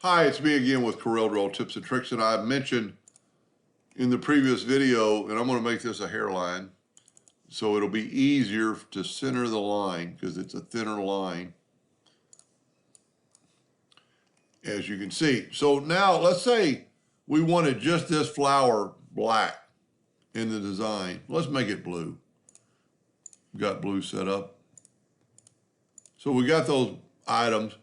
Hi, it's me again with Corel Draw Tips and Tricks, and I mentioned in the previous video, and I'm going to make this a hairline, so it'll be easier to center the line because it's a thinner line, as you can see. So now let's say we wanted just this flower black in the design. Let's make it blue. Got blue set up. So we got those items.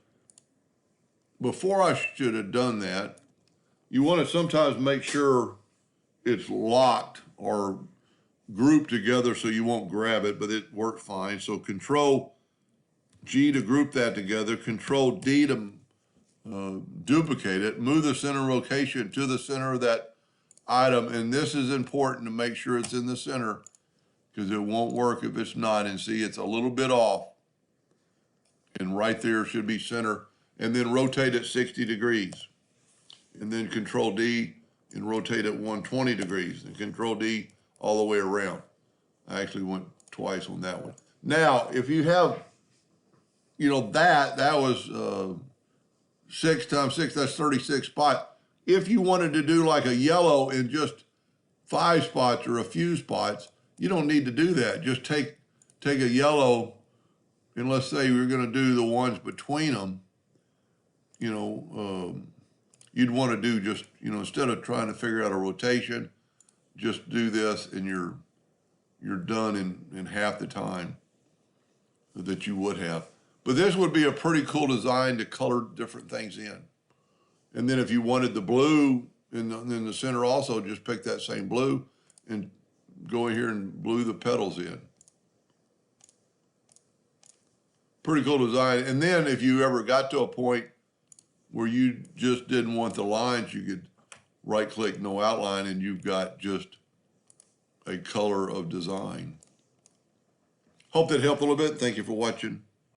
Before I should have done that, you want to sometimes make sure it's locked or grouped together so you won't grab it, but it worked fine. So Control G to group that together, Control D to duplicate it, move the center location to the center of that item. And this is important to make sure it's in the center because it won't work if it's not. And see, it's a little bit off. And right there should be center. And then rotate it 60 degrees. And then Control D and rotate it 120 degrees. And Control D all the way around. I actually went twice on that one. Now, if you have, that was 6 times 6, that's 36 spots. If you wanted to do like a yellow in just 5 spots or a few spots, you don't need to do that. Just take a yellow, and let's say we're going to do the ones between them, you'd want to do just, instead of trying to figure out a rotation, just do this and you're done in half the time that you would have. But this would be a pretty cool design to color different things in. And then if you wanted the blue in the center also, just pick that same blue and go in here and glue the petals in. Pretty cool design. And then if you ever got to a point where you just didn't want the lines, you could right-click no outline and you've got just a color of design. Hope that helped a little bit. Thank you for watching.